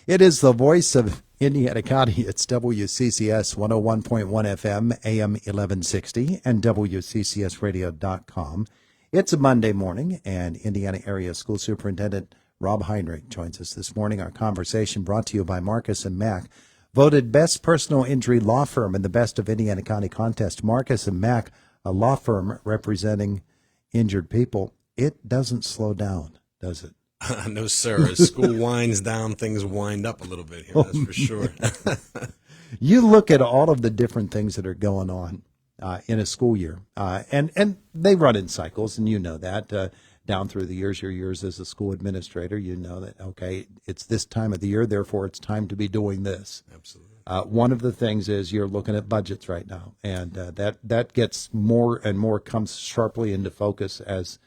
It is the voice of Indiana County. It's WCCS 101.1 FM, AM 1160, and WCCSradio.com. It's a Monday morning, and Indiana Area School Superintendent Rob Heinrich joins us this morning. Our conversation brought to you by Marcus & Mack, voted Best Personal Injury Law Firm in the Best of Indiana County contest. Marcus & Mack, a law firm representing injured people. It doesn't slow down, does it? No, sir. As school winds down, things wind up a little bit here, that's for sure. You look at all of the different things that are going on in a school year, and they run in cycles, and you know that. Down through the years, your years as a school administrator, you know that, okay, it's this time of the year, therefore it's time to be doing this. Absolutely. One of the things is you're looking at budgets right now, and that gets more and more, comes sharply into focus as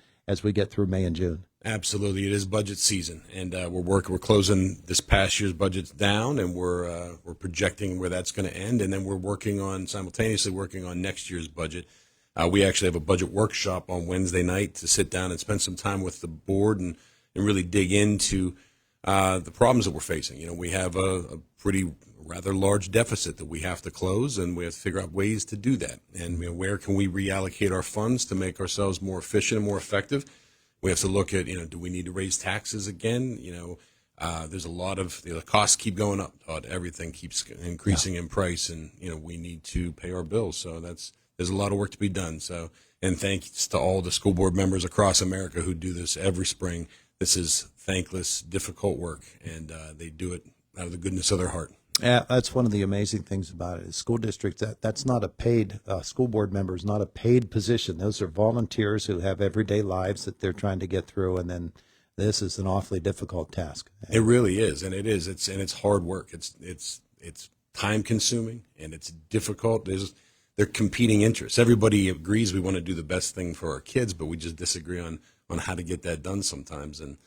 we get through May and June. Absolutely, it is budget season, and we're closing this past year's budgets down, and we're projecting where that's going to end, and then we're simultaneously working on next year's budget. We actually have a budget workshop on Wednesday night to sit down and spend some time with the board and really dig into the problems that we're facing. You know, we have a pretty rather large deficit that we have to close, and we have to figure out ways to do that. And where can we reallocate our funds to make ourselves more efficient and more effective? We have to look at, do we need to raise taxes again? There's a lot of, the costs keep going up. Everything keeps increasing in price, and, we need to pay our bills. So there's a lot of work to be done. So, and thanks to all the school board members across America who do this every spring. This is thankless, difficult work, and they do it out of the goodness of their heart. Yeah, that's one of the amazing things about it. Is school districts, that's not a paid, school board member is not a paid position. Those are volunteers who have everyday lives that they're trying to get through, and then this is an awfully difficult task. It really is, and it is. It's hard work. It's time consuming, and it's difficult. They're competing interests. Everybody agrees we want to do the best thing for our kids, but we just disagree on how to get that done sometimes, and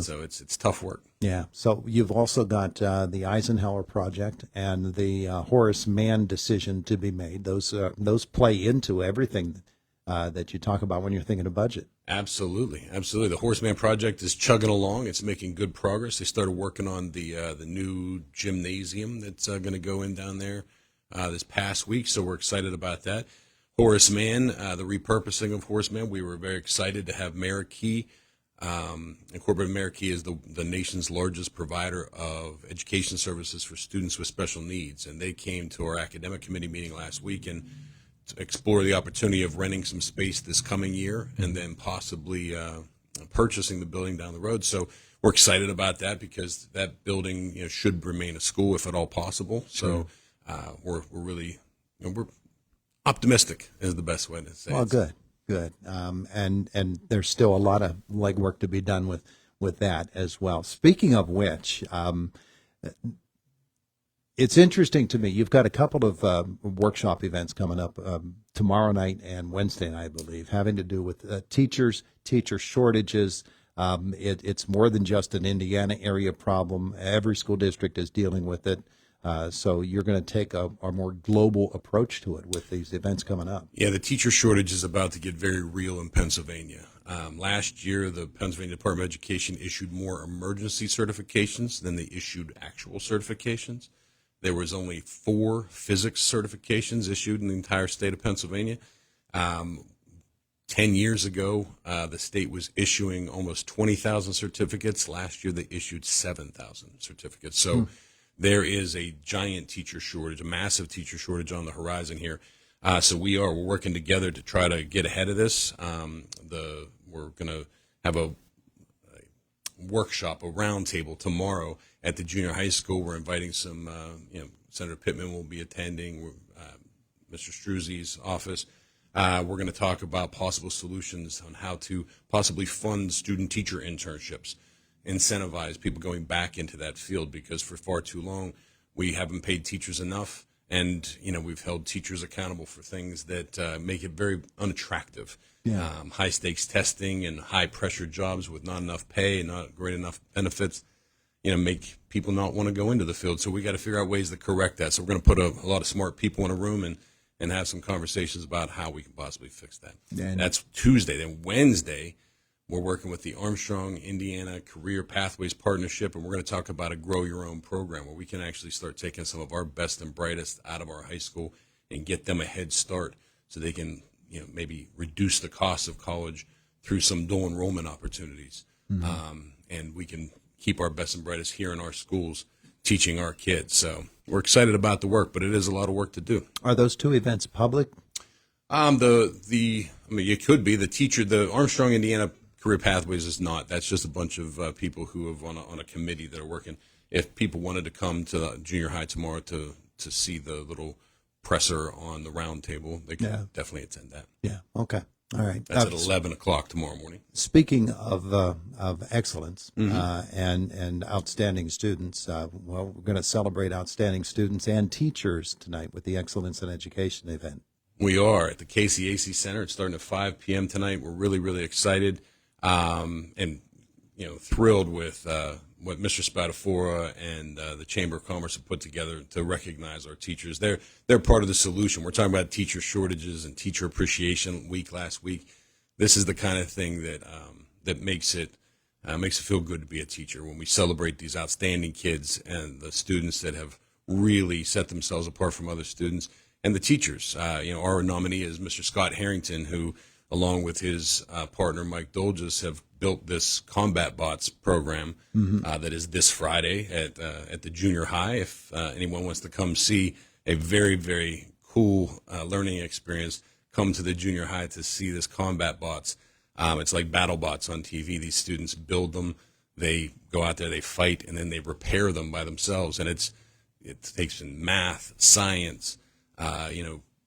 so it's tough work. Yeah. So you've also got the Eisenhower project and the Horace Mann decision to be made. Those play into everything that you talk about when you're thinking of budget. Absolutely. The Horace Mann project is chugging along. It's making good progress. They started working on the new gymnasium that's going to go in down there this past week, so we're excited about that. Horace Mann, the repurposing of Horace Mann, we were very excited to have Marquis. Incorporated Marquis is the nation's largest provider of education services for students with special needs, and they came to our academic committee meeting last week and to explore the opportunity of renting some space this coming year and then possibly purchasing the building down the road. So we're excited about that because that building should remain a school if at all possible. Sure. So we're really we're optimistic is the best way to say it. Well, good. And there's still a lot of legwork to be done with that as well. Speaking of which, it's interesting to me. You've got a couple of workshop events coming up tomorrow night and Wednesday night, I believe, having to do with teacher shortages. It's more than just an Indiana area problem. Every school district is dealing with it. So you're going to take a more global approach to it with these events coming up. Yeah, the teacher shortage is about to get very real in Pennsylvania. Last year, the Pennsylvania Department of Education issued more emergency certifications than they issued actual certifications. There was only 4 physics certifications issued in the entire state of Pennsylvania. 10 years ago, the state was issuing almost 20,000 certificates. Last year, they issued 7,000 certificates. So there is a giant teacher shortage, a massive teacher shortage on the horizon here. So we're working together to try to get ahead of this. We're going to have a workshop, a roundtable tomorrow at the junior high school. We're inviting some, Senator Pittman will be attending, Mr. Struzzi's office. We're going to talk about possible solutions on how to possibly fund student-teacher internships, incentivize people going back into that field, because for far too long we haven't paid teachers enough, and we've held teachers accountable for things that make it very unattractive. Yeah. High stakes testing and high pressure jobs with not enough pay and not great enough benefits, make people not want to go into the field. So we got to figure out ways to correct that. So we're going to put a lot of smart people in a room and have some conversations about how we can possibly fix that. And that's Tuesday. Then Wednesday, We're working with the Armstrong, Indiana Career Pathways Partnership, and we're going to talk about a Grow Your Own program where we can actually start taking some of our best and brightest out of our high school and get them a head start so they can, maybe reduce the cost of college through some dual enrollment opportunities. And we can keep our best and brightest here in our schools teaching our kids. So we're excited about the work, but it is a lot of work to do. Are those two events public? It could be the Armstrong, Indiana Career Pathways is not. That's just a bunch of people who have on a committee that are working. If people wanted to come to the junior high tomorrow to see the little presser on the round table, they can definitely attend that. Yeah. Okay. All right. That's at 11 o'clock tomorrow morning. Speaking of excellence and outstanding students, we're going to celebrate outstanding students and teachers tonight with the Excellence in Education event. We are at the KCAC Center. It's starting at 5 p.m. tonight. We're really, really excited and thrilled with what Mr. Spadafora and the Chamber of Commerce have put together to recognize our teachers. They're part of the solution. We're talking about teacher shortages and teacher appreciation week last week. This is the kind of thing that makes it feel good to be a teacher when we celebrate these outstanding kids and the students that have really set themselves apart from other students. And the teachers, our nominee is Mr. Scott Harrington, who, along with his partner Mike Dolges, have built this Combat Bots program that is this Friday at the junior high. If anyone wants to come see a very, very cool learning experience, come to the junior high to see this Combat Bots. It's like battle bots on TV. These students build them, they go out there, they fight, and then they repair them by themselves. And it takes in math, science,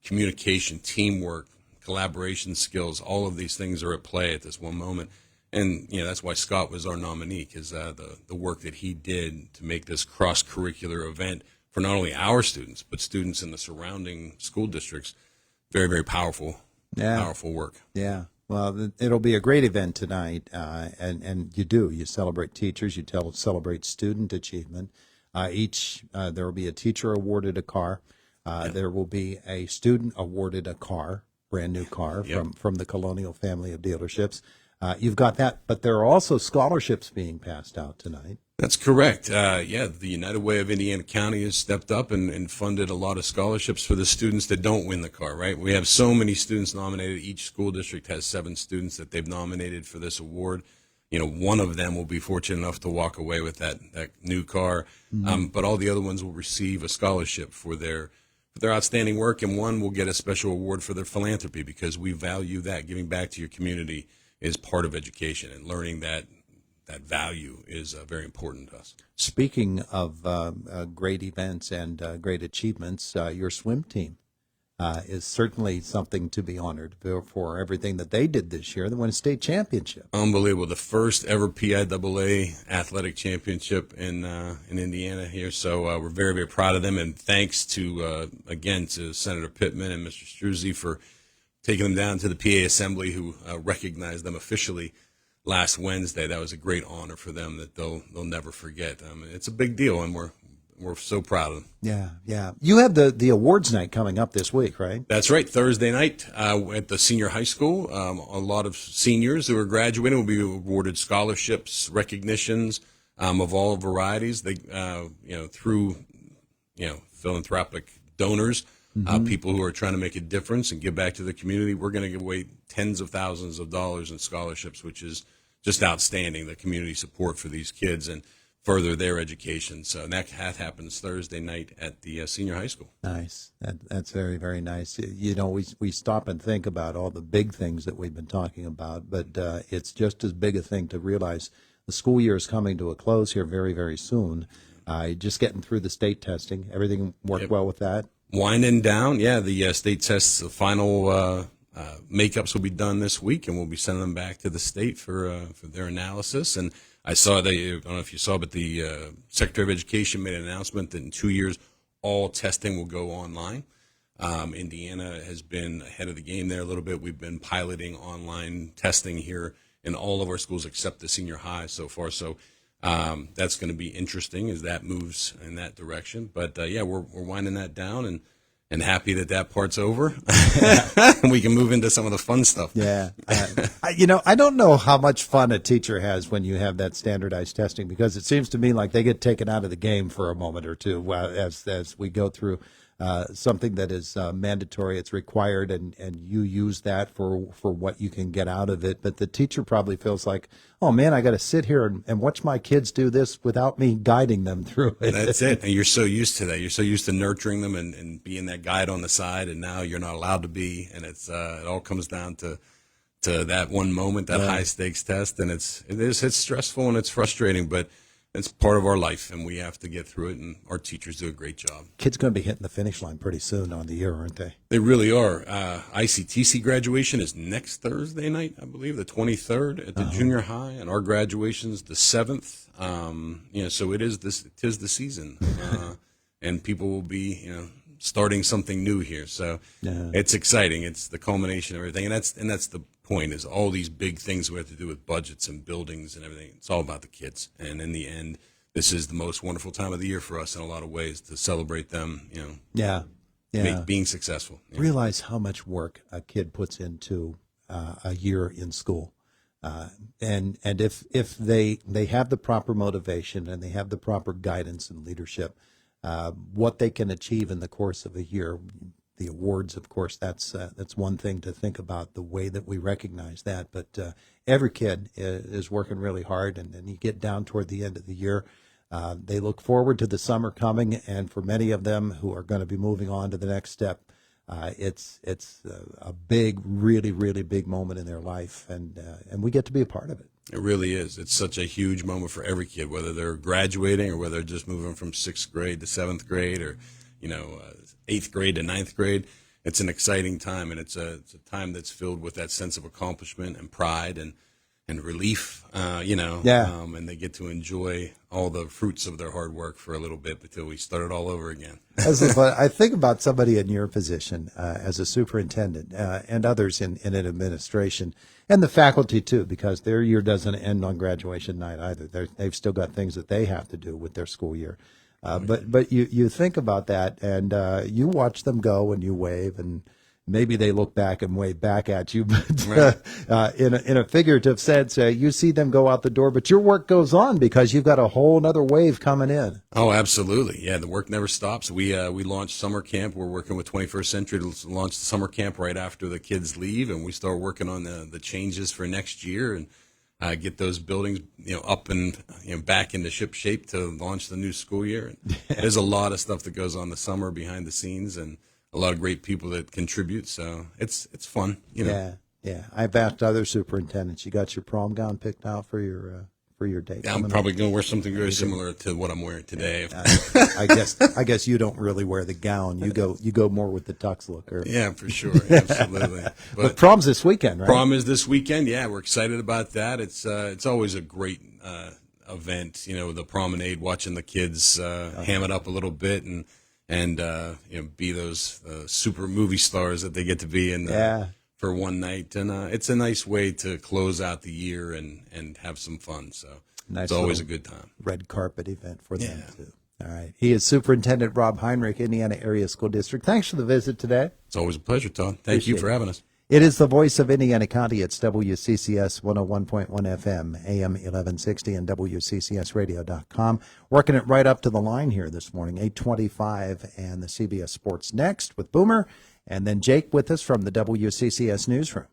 communication, teamwork, collaboration skills. All of these things are at play at this one moment. And, that's why Scott was our nominee, because the work that he did to make this cross-curricular event for not only our students, but students in the surrounding school districts, very, very powerful work. Yeah. Well, it'll be a great event tonight, and you celebrate teachers, celebrate student achievement. There will be a teacher awarded a car. There will be a student awarded a car, brand new car from the Colonial family of dealerships. You've got that, but there are also scholarships being passed out tonight. That's correct. The United Way of Indiana County has stepped up and funded a lot of scholarships for the students that don't win the car, right? We have so many students nominated. Each school district has 7 students that they've nominated for this award. One of them will be fortunate enough to walk away with that new car, but all the other ones will receive a scholarship for their outstanding work, and one will get a special award for their philanthropy, because we value that. Giving back to your community is part of education, and learning that value is very important to us. Speaking of great events and great achievements, your swim team is certainly something to be honored for everything that they did this year. They won a state championship. Unbelievable. The first ever PIAA athletic championship in Indiana here. So we're very, very proud of them. And thanks to Senator Pittman and Mr. Struzzi for taking them down to the PA Assembly, who recognized them officially last Wednesday. That was a great honor for them that they'll never forget. It's a big deal, and we're so proud of them. Yeah. You have the awards night coming up this week, right? That's right. Thursday night at the senior high school. A lot of seniors who are graduating will be awarded scholarships, recognitions of all varieties. They, through philanthropic donors, people who are trying to make a difference and give back to the community. We're going to give away tens of thousands of dollars in scholarships, which is just outstanding. The community support for these kids and further their education. So that happens Thursday night at the senior high school. Nice. That's very, very nice. We stop and think about all the big things that we've been talking about, but it's just as big a thing to realize the school year is coming to a close here very, very soon. Just getting through the state testing. Everything worked well with that? Winding down. Yeah, the state tests, the final makeups will be done this week, and we'll be sending them back to the state for their analysis. And I don't know if you saw, but the Secretary of Education made an announcement that in 2 years, all testing will go online. Indiana has been ahead of the game there a little bit. We've been piloting online testing here in all of our schools except the senior high so far. So that's going to be interesting as that moves in that direction. But we're winding that down, and and happy that that part's over. We can move into some of the fun stuff. Yeah. I don't know how much fun a teacher has when you have that standardized testing, because it seems to me like they get taken out of the game for a moment or two as we go through something that is mandatory. It's required, and you use that for what you can get out of it. But the teacher probably feels like, oh, man, I got to sit here and watch my kids do this without me guiding them through it. That's it. And you're so used to that. You're so used to nurturing them and being that guide on the side, and now you're not allowed to be. And it all comes down to that one moment, that high stakes test. And it's stressful and it's frustrating, but it's part of our life, and we have to get through it, and our teachers do a great job. Kids going to be hitting the finish line pretty soon on the year, aren't they? They really are. ICTC graduation is next Thursday night, I believe, the 23rd at the junior high, and our graduation's the 7th. So it is the season, and people will be, starting something new here. So it's exciting. It's the culmination of everything, and that's the point, is all these big things we have to do with budgets and buildings and everything. It's all about the kids, and in the end, this is the most wonderful time of the year for us in a lot of ways, to celebrate them. Being successful. Realize how much work a kid puts into a year in school, and if they have the proper motivation and they have the proper guidance and leadership, what they can achieve in the course of a year. The awards, of course, that's one thing to think about, the way that we recognize that. But every kid is working really hard, and then you get down toward the end of the year. They look forward to the summer coming, and for many of them who are going to be moving on to the next step, it's a big, really, really big moment in their life, and we get to be a part of it. It really is. It's such a huge moment for every kid, whether they're graduating or whether they're just moving from 6th grade to 7th grade, or 8th grade to 9th grade. It's an exciting time, and it's a time that's filled with that sense of accomplishment and pride and relief, and they get to enjoy all the fruits of their hard work for a little bit until we start it all over again. I think about somebody in your position as a superintendent and others in an administration, and the faculty too, because their year doesn't end on graduation night either. They've still got things that they have to do with their school year. But you think about that, and you watch them go, and you wave, and maybe they look back and wave back at you. But in a figurative sense, you see them go out the door, but your work goes on because you've got a whole other wave coming in. Oh, absolutely. Yeah, the work never stops. We launched summer camp. We're working with 21st Century to launch the summer camp right after the kids leave, and we start working on the changes for next year, and get those buildings, up and back into ship shape to launch the new school year. There's a lot of stuff that goes on the summer behind the scenes, and a lot of great people that contribute. So it's fun. Yeah. I've asked other superintendents. You got your prom gown picked out for your date? Yeah, I'm probably going to wear something very similar to what I'm wearing today. I guess you don't really wear the gown. You go more with the tux look. Yeah, for sure, absolutely. But prom's this weekend, right? Prom is this weekend. Yeah, we're excited about that. It's always a great event. The promenade, watching the kids ham it up a little bit and be those super movie stars that they get to be in. For one night, and it's a nice way to close out the year and have some fun. So it's always a good time. Red carpet event for them too. All right. He is Superintendent Rob Heinrich, Indiana Area School District. Thanks for the visit today. It's always a pleasure, Todd. Thank you for having us. It is the voice of Indiana County. It's WCCS 101.1 FM, AM 1160, and WCCSradio.com. Working it right up to the line here this morning, 8:25, and the CBS Sports next with Boomer. And then Jake with us from the WCCS Newsroom.